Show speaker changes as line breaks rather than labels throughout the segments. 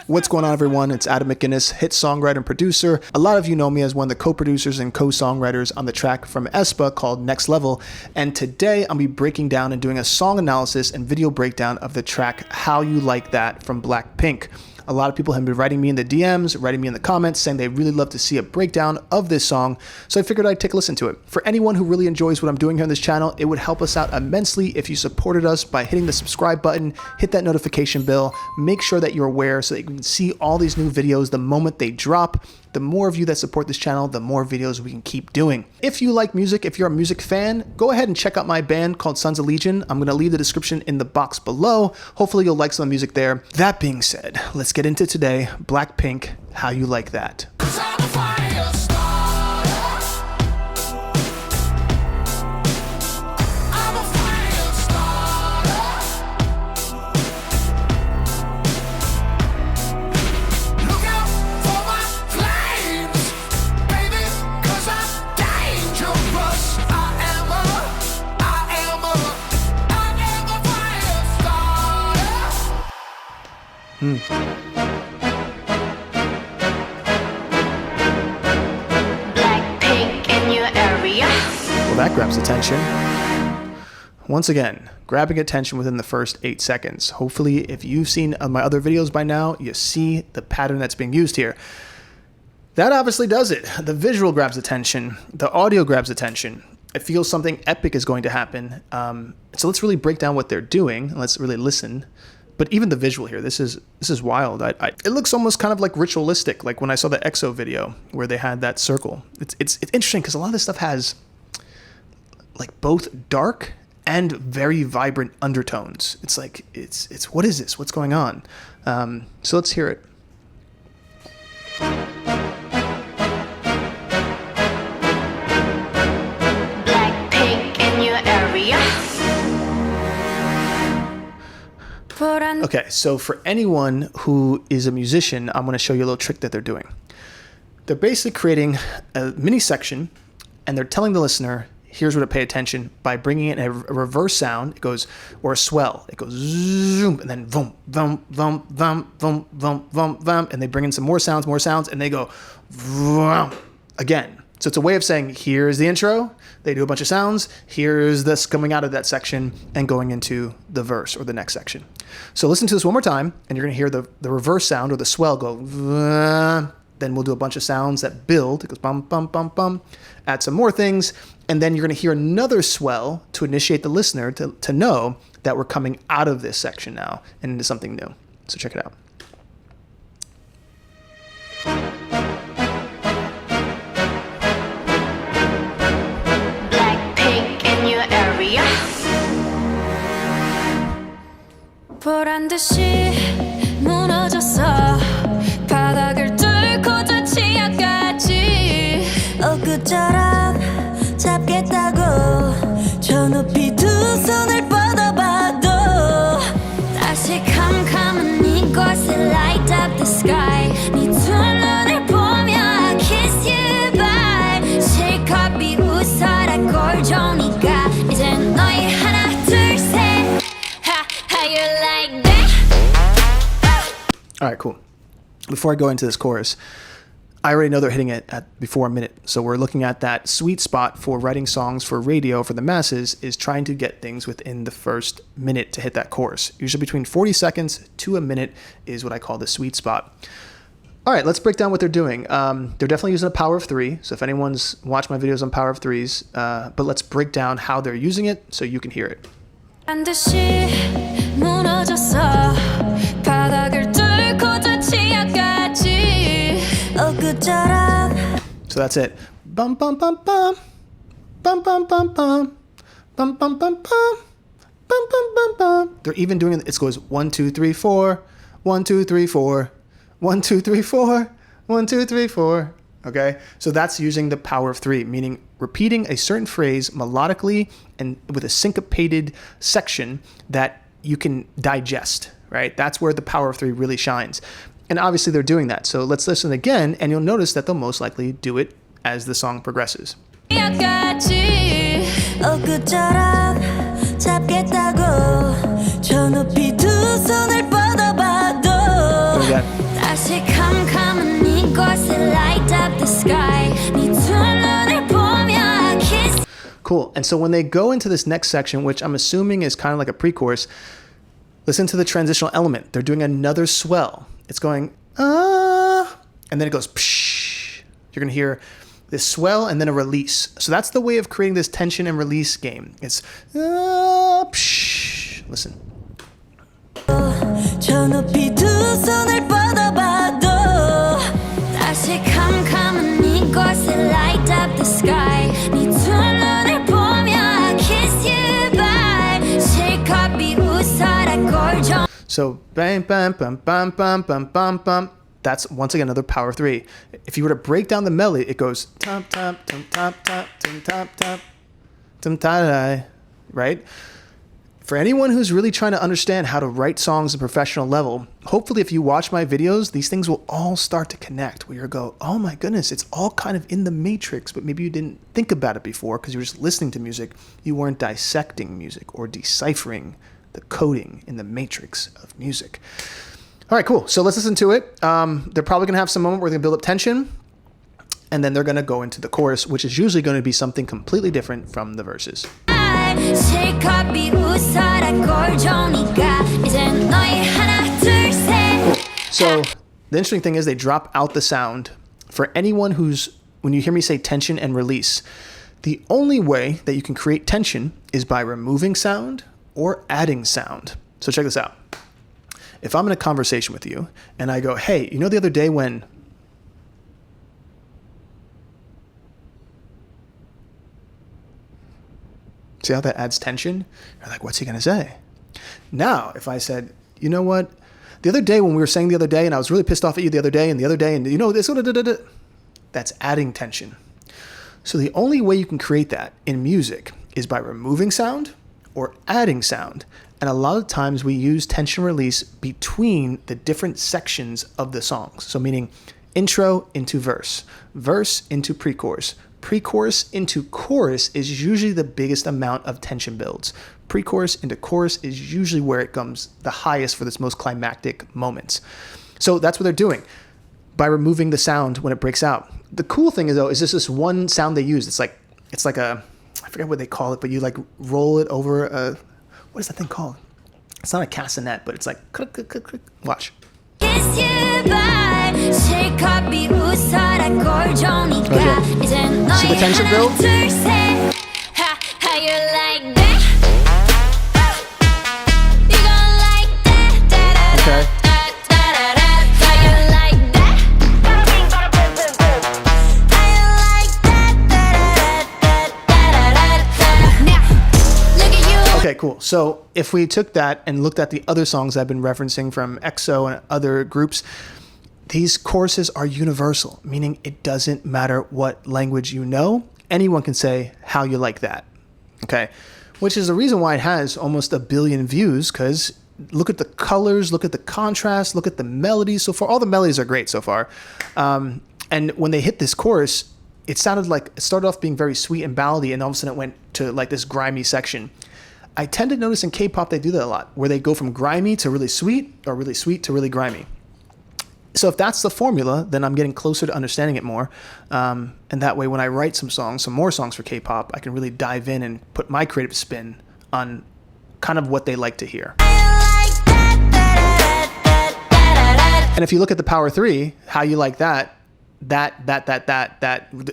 What's going on, everyone? It's Adam McInnis, hit songwriter and producer. A lot of you know me as one of the co-producers and co-songwriters on the track from aespa called Next Level. And today I'll be breaking down and doing a song analysis and video breakdown of the track How You Like That from BLACKPINK. A lot of people have been writing me in the DMs, writing me in the comments, saying they really love to see a breakdown of this song, so I figured I'd take a listen to it. For anyone who really enjoys what I'm doing here on this channel, it would help us out immensely if you supported us by hitting the subscribe button, hit that notification bell, make sure that you're aware so that you can see all these new videos the moment they drop. The more of you that support this channel, the more videos we can keep doing. If you like music, if you're a music fan, go ahead and check out my band called Sons of Legion. I'm going to leave the description in the box below. Hopefully you'll like some music there. That being said, let's get into today. BLACKPINK, How You Like That.
BLACKPINK in your area.
Well, that grabs attention. Once again, grabbing attention within the first 8 seconds. Hopefully, if you've seen my other videos by now, you see the pattern that's being used here. That obviously does it. The visual grabs attention. The audio grabs attention. It feels something epic is going to happen. So let's really break down what they're doing. Let's really listen. But even the visual here, this is wild. It looks almost kind of like ritualistic, like when I saw the EXO video where they had that circle. It's interesting because a lot of this stuff has like both dark and very vibrant undertones. It's like it's what is this? What's going on? So let's hear it.
BLACKPINK in your area.
Okay, so for anyone who is a musician, I'm going to show you a little trick that they're doing. They're basically creating a mini section, and they're telling the listener, here's where to pay attention, by bringing in a reverse sound. It goes, or a swell. It goes zoom, and then boom, boom, boom, boom, boom, boom, boom, boom, and they bring in some more sounds, and they go vroom, again. So it's a way of saying, here's the intro, they do a bunch of sounds, here's this coming out of that section and going into the verse or the next section. So listen to this one more time, and you're gonna hear the reverse sound or the swell go, then we'll do a bunch of sounds that build, it goes bum, bum, bum, bum, add some more things, and then you're gonna hear another swell to initiate the listener to know that we're coming out of this section now and into something new. So check it out.
보란 듯이 무너졌어 바닥을 뚫고 저 지하까지 엊그처럼 잡겠다고 저 높이 두 손을 뻗어봐도 다시 캄캄한 이곳에 light up the sky 네 두 눈을 보며 I kiss you bye 실컷 비웃어라 꼴 좋으니까 이젠 너희 하나 둘 셋 How you like that?
All right, cool. Before I go into this chorus, I already know they're hitting it at before a minute. So we're looking at that sweet spot for writing songs for radio for the masses is trying to get things within the first minute to hit that chorus. Usually between 40 seconds to a minute is what I call the sweet spot. All right, let's break down what they're doing. They're definitely using a power of 3. So if anyone's watched my videos on power of 3s, but let's break down how they're using it so you can hear it.
반드시 무너졌어 바닥을 뚫고 저 지하까지 엊그처럼.
So that's it. Bum bum bum bum bum bum bum bum bum bum bum bum bum bum bum bum. They're even doing it. It goes 1 2 3 4 1 2 3 4 1 2 3 4 1 2 3 4. Okay, so that's using the power of 3, meaning repeating a certain phrase melodically and with a syncopated section that you can digest, right? That's where the power of 3 really shines. And obviously they're doing that. So let's listen again, and you'll notice that they'll most likely do it as the song progresses.
다시 캄캄한 이곳에 light up the sky 네 두 눈을 보며 I kiss.
Cool. And so when they go into this next section, which I'm assuming is kind of like a pre-chorus, listen to the transitional element. They're doing another swell. It's going, ah, and then it goes, psh. You're going to hear this swell and then a release. So that's the way of creating this tension and release game. It's, psh. Listen.
저 높이 두 손을 뻗어봐도 다시 캄캄한 이곳에 light up the sky 네 두 눈을 보며 I kiss you bye 실컷 비웃어라 꼴.
So bam, bam, bam, bam, bam, bam, bam, bam. That's once again another power three. If you were to break down the melody, it goes tap tap tum tap tap tum tap tap tum ta, right? For anyone who's really trying to understand how to write songs at a professional level, hopefully if you watch my videos, these things will all start to connect where you go, oh my goodness, it's all kind of in the matrix, but maybe you didn't think about it before because you were just listening to music. You weren't dissecting music or deciphering the coding in the matrix of music. All right, cool. So let's listen to it. They're probably going to have some moment where they're going to build up tension, and then they're going to go into the chorus, which is usually going to be something completely different from the verses.
실컷 비웃어라 꼴 좋으니까 이젠 너희 하나 둘 셋.
So the interesting thing is they drop out the sound. For anyone who's, when you hear me say tension and release, the only way that you can create tension is by removing sound or adding sound. So check this out. If I'm in a conversation with you and I go, hey, you know the other day when... See how that adds tension? You're like, what's he going to say? Now, if I said, you know what? The other day when we were saying the other day and I was really pissed off at you the other day and you know this, that's adding tension. So the only way you can create that in music is by removing sound or adding sound. And a lot of times we use tension release between the different sections of the songs. So meaning intro into verse, verse into pre-chorus, pre-chorus into chorus is usually the biggest amount of tension builds. Pre-chorus into chorus is usually where it comes the highest for this most climactic moments. So that's what they're doing by removing the sound when it breaks out. The cool thing is though, is this one sound they use. It's like a, I forget what they call it, but you like roll it over a, what is that thing called? It's not a castanet, but it's like, click, click, click, click. Watch. Okay. See the tension build? Okay. Okay, cool. So if we took that and looked at the other songs I've been referencing from EXO and other groups, these choruses are universal, meaning it doesn't matter what language you know. Anyone can say how you like that. Okay, which is the reason why it has almost 1 billion views, because look at the colors, look at the contrast, look at the melodies so far. All the melodies are great so far. And when they hit this chorus, it sounded like, it started off being very sweet and ballady, and all of a sudden it went to like this grimy section. I tend to notice in K-pop they do that a lot, where they go from grimy to really sweet, or really sweet to really grimy. So if that's the formula, then I'm getting closer to understanding it more. And that way when I write some more songs for K-pop, I can really dive in and put my creative spin on kind of what they like to hear. And if you look at the power three, how you like that,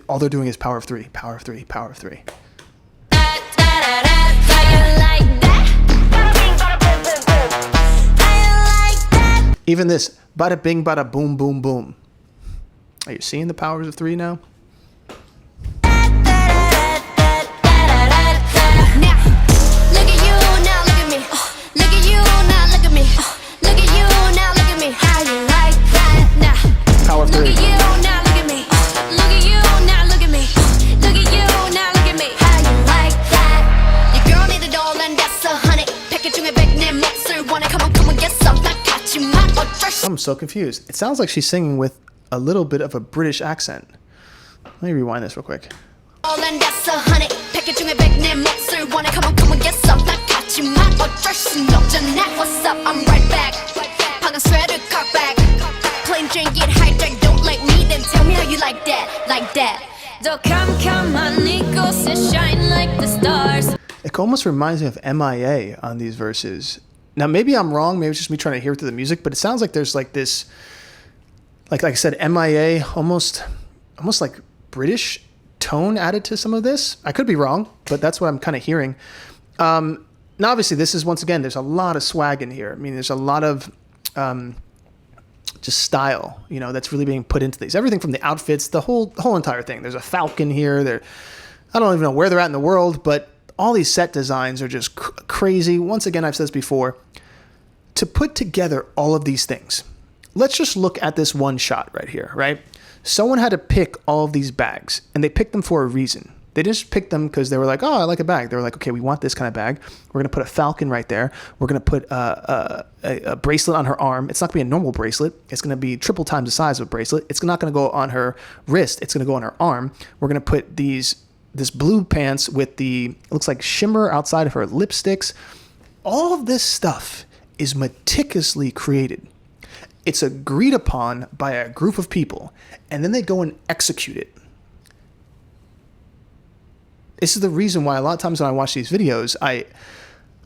all they're doing is power of three, power of three, power of three. Even this, bada bing, bada boom, boom, boom. Are you seeing the powers of three now? Power of three. I'm so confused. It sounds like she's singing with a little bit of a British accent. Let me rewind this real quick.
drink, get hijacked, don't like me, then tell me how you like that, like that.
더 캄캄한 이곳에 shine like the stars.
It almost reminds me of MIA on these verses. Now, maybe I'm wrong. Maybe it's just me trying to hear it through the music, but it sounds like there's like this, like I said, MIA, almost like British tone added to some of this. I could be wrong, but that's what I'm kind of hearing. Now, obviously, this is, once again, there's a lot of swag in here. I mean, there's a lot of just style, you know, that's really being put into these. Everything from the outfits, the whole entire thing. There's a falcon here. I don't even know where they're at in the world, but all these set designs are just crazy. Once again, I've said this before. To put together all of these things, let's just look at this one shot right here, right? Someone had to pick all of these bags, and they picked them for a reason. They just picked them because they were like, oh, I like a bag. They were like, okay, we want this kind of bag. We're going to put a falcon right there. We're going to put a bracelet on her arm. It's not going to be a normal bracelet. It's going to be triple times the size of a bracelet. It's not going to go on her wrist. It's going to go on her arm. We're going to put this blue pants with it looks like shimmer outside of her lipsticks. All of this stuff is meticulously created. It's agreed upon by a group of people, and then they go and execute it. This is the reason why a lot of times when I watch these videos,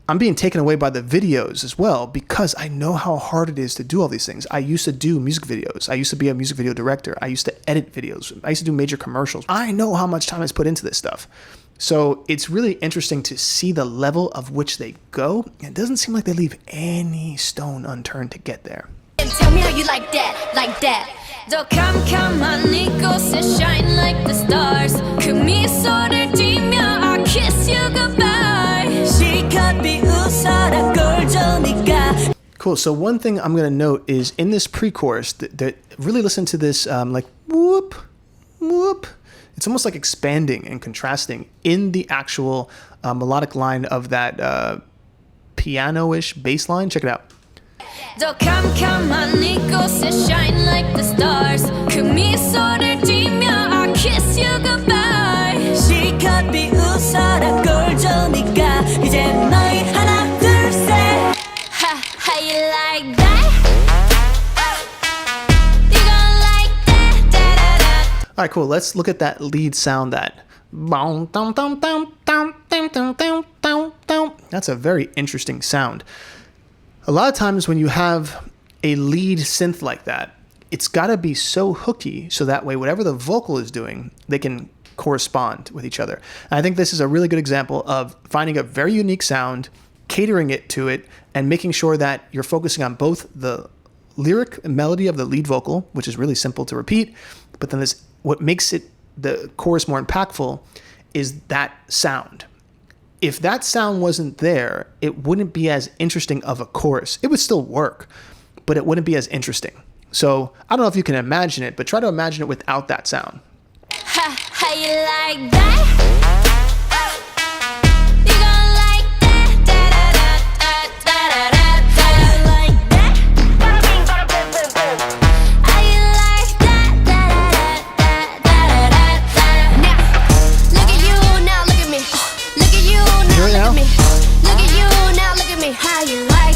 I'm being taken away by the videos as well, because I know how hard it is to do all these things. I used to do music videos. I used to be a music video director. I used to edit videos. I used to do major commercials. I know how much time is put into this stuff. So it's really interesting to see the level of which they go. It doesn't seem like they leave any stone unturned to get there.
And tell me how you like that, like that.
더 캄캄한 이곳에 shine like the stars. 그 미소를 띠며 I kiss you goodbye. 실컷 비웃어라 꼴 좋으니까.
Cool. So one thing I'm going to note is in this pre-chorus, that really listen to this like whoop, whoop. It's almost like expanding and contrasting in the actual melodic line of that piano-ish bass line. Check it out.
더 캄캄한 이곳에 shine like the stars. 그 미소를 띠며 I kiss you goodbye. 실컷 비웃어라 꼴 좋으니까 이제 너희 하나 둘 셋. How you like that? You gon' like that? Da-da-da.
All right, cool. Let's look at that lead sound. That's a very interesting sound. A lot of times when you have a lead synth like that, it's got to be so hooky so that way whatever the vocal is doing, they can correspond with each other. And I think this is a really good example of finding a very unique sound, catering it to it, and making sure that you're focusing on both the lyric and melody of the lead vocal, which is really simple to repeat, but then what makes the chorus more impactful is that sound. If that sound wasn't there, it wouldn't be as interesting of a chorus. It would still work, but it wouldn't be as interesting. So I don't know if you can imagine it, but try to imagine it without that sound.
How you like that? You gon' like that? Da-da-da-da-da-da-da. How you like that? Bada bing, bada boom, boom, boom. How you like that? Da-da-da-da-da-da-da.
Now, look at you, now look at me. Look at you, now
Hear it
look
now?
at me. Look at you, now look at me. How you like?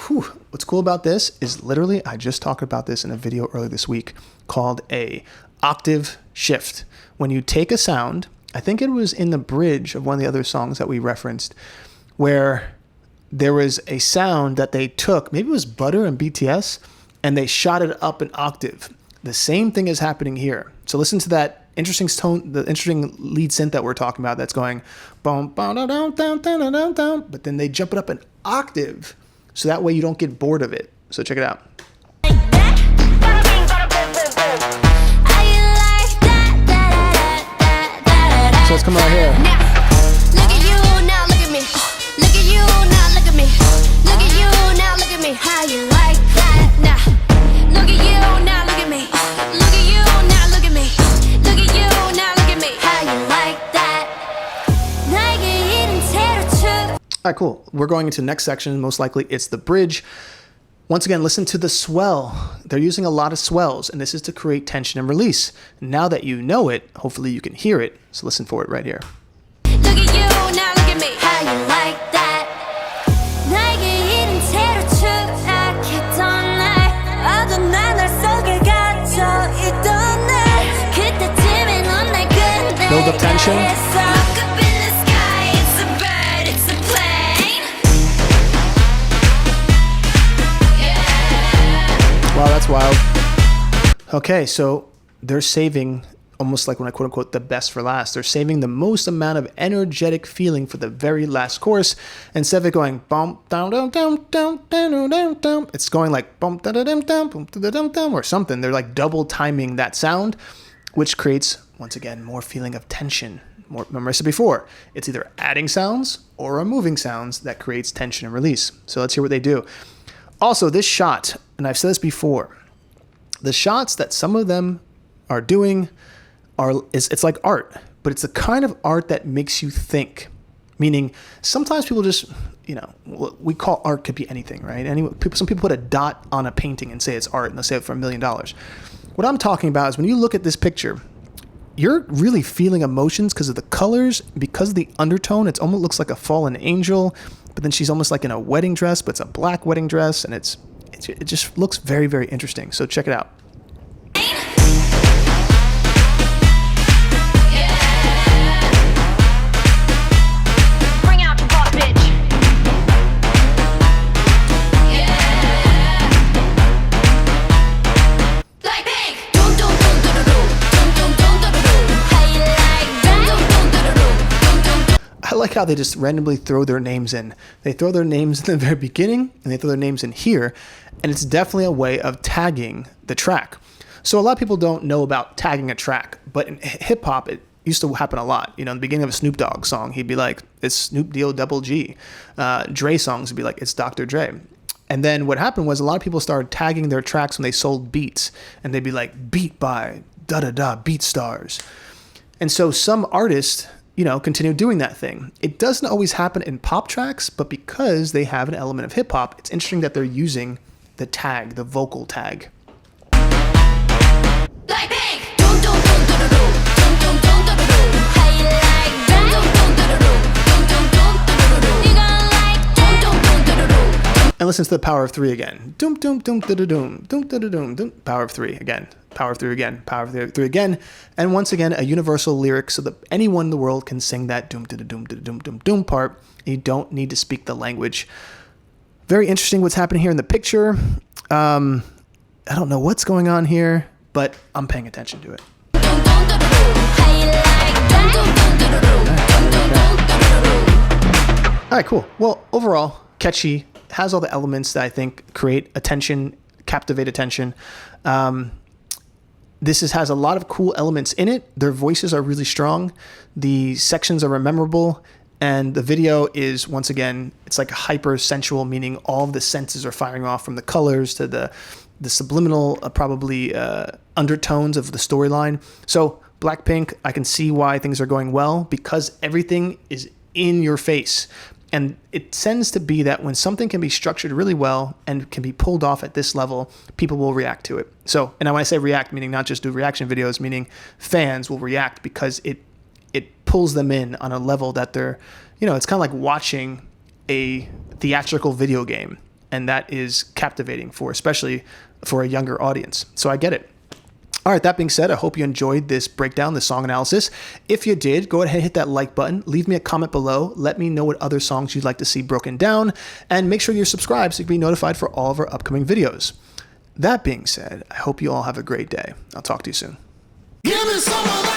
Whew. What's cool about this is literally, I just talked about this in a video earlier this week called a octave shift. When you take a sound, I think it was in the bridge of one of the other songs that we referenced, where there was a sound that they took, maybe it was Butter and BTS, and they shot it up an octave. The same thing is happening here. So listen to that interesting tone, the interesting lead synth that we're talking about that's going boom, boom, down, down, down, down, down, down, but then they jump it up an octave so that way you don't get bored of it. So check it out.
Bada bing, bada boom, boom, boom. How you like that? Da-da-da-da-da-da.
So let's come right here.
Now, look at you, now look at me. Look at you, now look at me. Look at you, now look at me. How you like that? Now,
Look at you, now look at me. Look at you, now look at me. Look at you, now look at me. How you like that? 나에게 이른 채로 춤.
All right, cool. We're going into the next section. Most likely it's the bridge. Once again, listen to the swell. They're using a lot of swells, and this is to create tension and release. Now that you know it, hopefully you can hear it. So listen for it right here.
Look at you, now look at me. How you like that? 나에게 이른 채로 추락했던 날 어둠 나날 속에
tension.
It's up in the sky, it's a bird, it's a plane. Yeah.
Wow, that's wild. Okay, so they're saving, almost like when I quote unquote the best for last, they're saving the most amount of energetic feeling for the very last chorus. Instead of it going bump down down down down down down down, it's going like bump down down down bump down down or something. They're like double timing that sound, which creates once again more feeling of tension. More, remember I said before, it's either adding sounds or removing sounds that creates tension and release. So let's hear what they do. Also, this shot, and I've said this before, the shots that some of them are doing it's like art, but it's the kind of art that makes you think. Meaning, sometimes people just, what we call art could be anything, right? Some people put a dot on a painting and say it's art, and they'll say it for $1 million. What I'm talking about is when you look at this picture, you're really feeling emotions because of the colors, because of the undertone. It almost looks like a fallen angel, but then she's almost like in a wedding dress, but it's a black wedding dress, and it just looks very, very interesting. So check it out.
Bring out the boss bitch. Yeah. BLACKPINK. Dum dum dum dum dum dum dum dum dum. How you like that? Dum dum dum dum dum.
I like how they just randomly throw their names in. They throw their names in the very beginning, and they throw their names in here, and it's definitely a way of tagging the track. So a lot of people don't know about tagging a track, but in hip hop, it used to happen a lot. In the beginning of a Snoop Dogg song, he'd be like, it's Snoop Double G. Dre songs would be like, it's Dr. Dre. And then what happened was a lot of people started tagging their tracks when they sold beats, and they'd be like, beat by da-da-da, beat stars. And so some artists, continue doing that thing. It doesn't always happen in pop tracks, but because they have an element of hip hop, it's interesting that they're using the tag, the vocal tag.
BLACKPINK. Dum dum dum dum dum dum dum dum dum dum. How you like that? Dum dum dum dum dum dum dum dum. You gonna like dum dum dum dum dum.
And listen to the power of three again. Doom, doom, doom, da da doom, doom, da da doom, doom. Power of three again. Power of three again. Power of three again. And once again, a universal lyric so that anyone in the world can sing that doom, da da doom, da da doom, doom, doom part. You don't need to speak the language. Very interesting what's happening here in the picture. I don't know what's going on here, but I'm paying attention to it.
How you like that?
All right, cool. Well, overall, catchy, has all the elements that I think create attention, captivate attention. This has a lot of cool elements in it. Their voices are really strong. The sections are memorable. And the video is, once again, it's like hyper sensual, meaning all of the senses are firing off, from the colors to the subliminal, probably undertones of the storyline. So BLACKPINK, I can see why things are going well, because everything is in your face. And it tends to be that when something can be structured really well and can be pulled off at this level, people will react to it. So, and when I say react, meaning not just do reaction videos, meaning fans will react because it pulls them in on a level that they're, it's kind of like watching a theatrical video game. And that is captivating especially for a younger audience. So I get it. All right, that being said, I hope you enjoyed this breakdown, this song analysis. If you did, go ahead and hit that like button. Leave me a comment below. Let me know what other songs you'd like to see broken down. And make sure you're subscribed so you can be notified for all of our upcoming videos. That being said, I hope you all have a great day. I'll talk to you soon.
Give me some of that.